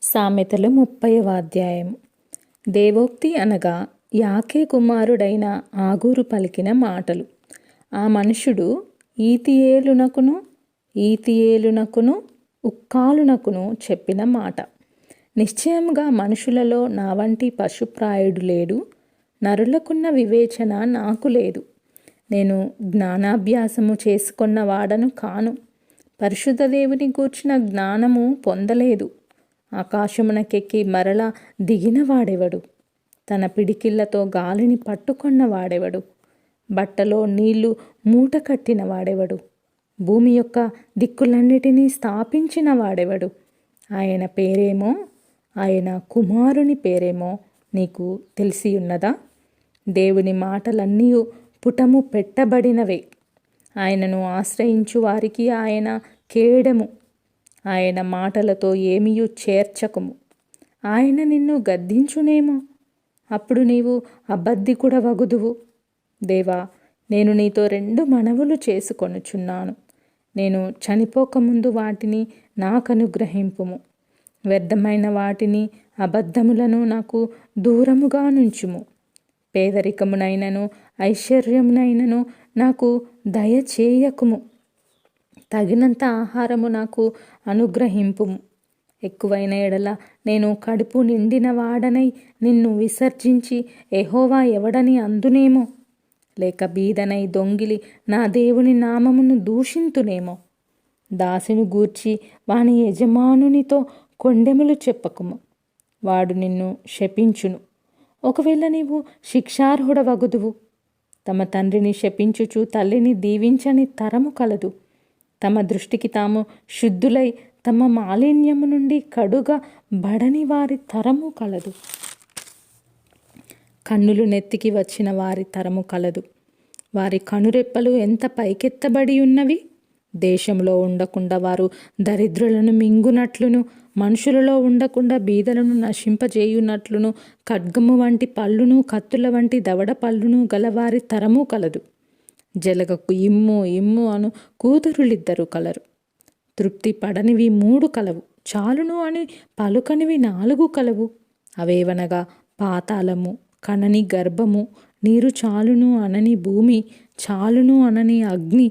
సామెతలు 30వ అధ్యాయము. దేవోక్తి అనగా యాకే కుమారుడైన ఆగూరు పలికిన మాటలు. ఆ మనుషుడు ఈతియేలునకును ఉక్కాలునకును చెప్పిన మాట. నిశ్చయముగా మనుషులలో నా వంటి పశుప్రాయుడు లేడు, నరులకున్న వివేచన నాకు లేదు. నేను జ్ఞానాభ్యాసము చేసుకొన్న వాడను కాను, పరిశుద్ధ దేవుని గూర్చిన జ్ఞానము పొందలేదు. ఆకాశమునకెక్కి మరలా దిగినవాడెవడు? తన పిడికిళ్లతో గాలిని పట్టుకొన్నవాడెవడు? బట్టలో నీళ్లు మూట కట్టిన వాడెవడు? భూమి యొక్క దిక్కులన్నిటినీ స్థాపించిన వాడెవడు? ఆయన పేరేమో, ఆయన కుమారుని పేరేమో నీకు తెలిసియున్నదా? దేవుని మాటలన్నీ పుటము పెట్టబడినవే. ఆయనను ఆశ్రయించు వారికి ఆయన కేడము. ఆయన మాటలతో ఏమీయూ చేర్చకము. ఆయన నిన్ను గద్దించునేమో, అప్పుడు నీవు అబద్ధికుడవగుదువు. దేవా, నేను నీతో 2 మనవులు చేసుకొనుచున్నాను. నేను చనిపోకముందు వాటిని నాకనుగ్రహింపుము. వ్యర్థమైన వాటిని, అబద్ధములను నాకు దూరముగా నుంచుము. పేదరికమునైనను ఐశ్వర్యమునైనను నాకు దయచేయకుము. తగినంత ఆహారము నాకు అనుగ్రహింపుము. ఎక్కువైన ఎడల నేను కడుపు నిండిన వాడనై నిన్ను విసర్జించి యెహోవా ఎవడని అందునేమో, లేక బీదనై దొంగిలి నా దేవుని నామమును దూషింతునేమో. దాసిని గూర్చి వాని యజమానునితో కొండెములు చెప్పకుము, వాడు నిన్ను శపించును. ఒకవేళ నీవు శిక్షార్హుడవగుదువు. తమ తండ్రిని శపించుచు తల్లిని దీవించని తరము కలదు. తమ దృష్టికి తాము శుద్ధులై తమ మాలిన్యము నుండి కడుగబడని వారి తరము కలదు. కన్నులు నెత్తికి వచ్చిన వారి తరము కలదు. వారి కనురెప్పలు ఎంత పైకెత్తబడి ఉన్నవి! దేశంలో ఉండకుండా వారు దరిద్రులను మింగునట్లును, మనుషులలో ఉండకుండా బీదలను నశింపజేయునట్లును, ఖడ్గము వంటి పళ్ళును, కత్తుల వంటి దవడ పళ్ళును గలవారి తరము కలదు. జలగకు ఇమ్ము ఇమ్ము అను కూతురులిద్దరు కలరు. తృప్తి పడనివి 3 కలవు, చాలును అని పలుకనివి 4 కలవు. అవేవనగా పాతాళము, కనని గర్భము, నీరు చాలును అనని భూమి, చాలును అనని అగ్ని,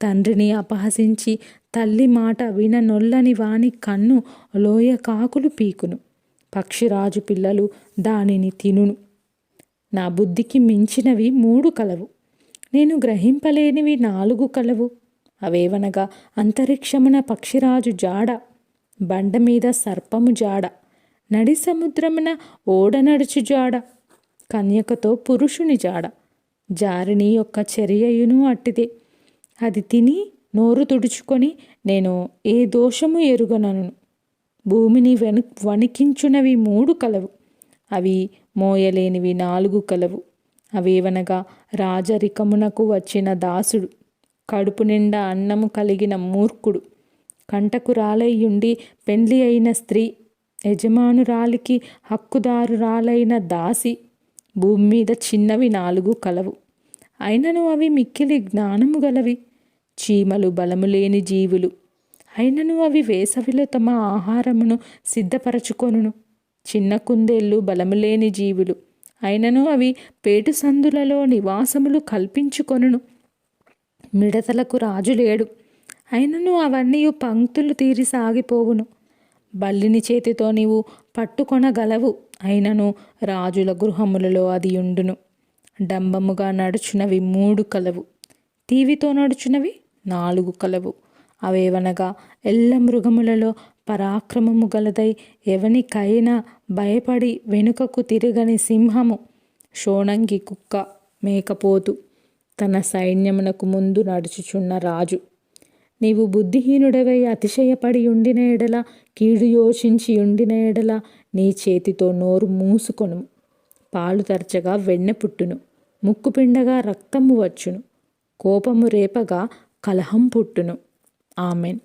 తండ్రిని అపహసించి తల్లి మాట విననొల్లని వాని కన్ను లోయ కాకులు పీకును. పక్షిరాజు పిల్లలు దానిని తినును. నా బుద్ధికి మించినవి 3 కలవు, నేను గ్రహింపలేనివి 4 కలవు. అవేవనగా అంతరిక్షమున పక్షిరాజు జాడ, బండ మీద సర్పము జాడ, నడి సముద్రమున ఓడనడుచు జాడ, కన్యకతో పురుషుని జాడ. జారిని యొక్క చర్యయును అట్టిదే. అది తిని నోరు తుడుచుకొని నేను ఏ దోషము ఎరుగనను. భూమిని వణికించునవి 3 కలవు, అవి మోయలేనివి 4 కలవు. అవేవనగా రాజరికమునకు వచ్చిన దాసుడు, కడుపు నిండా అన్నము కలిగిన మూర్ఖుడు, కంటకురాలయ్యుండి పెండ్లి అయిన స్త్రీ, యజమానురాలికి హక్కుదారురాలైన దాసి. భూమి మీద చిన్నవి 4 కలవు, అయినను అవి మిక్కిలి జ్ఞానము గలవి. చీమలు బలము లేని జీవులు, అయినను అవి వేసవిలో తమ ఆహారమును సిద్ధపరచుకొనును. చిన్న కుందేళ్ళు బలము లేని జీవులు, అయినను అవి పేటు సందులలో నివాసములు కల్పించుకొనును. మిడతలకు రాజు లేడు, అయినను అవన్నీ పంక్తులు తీరి సాగిపోవును. బల్లిని చేతితో నీవు పట్టుకొనగలవు, అయినను రాజుల గృహములలో అది ఉండును. డంబముగా నడుచునవి 3 కలవు, తీవితో నడుచునవి 4 కలవు. అవేవనగా ఎల్ల మృగములలో పరాక్రమము గలదై ఎవనికైనా భయపడి వెనుకకు తిరగని సింహము, షోణంగి కుక్క, మేకపోతు, తన సైన్యమునకు ముందు నడుచుచున్న రాజు. నీవు బుద్ధిహీనుడవై అతిశయపడి ఉండిన ఎడల, కీడు యోచించి ఉండిన ఎడల నీ చేతితో నోరు మూసుకొను. పాలు తరచగా వెన్నె పుట్టును, ముక్కు పిండగా రక్తము వచ్చును, కోపము రేపగా కలహం పుట్టును. ఆమెన్.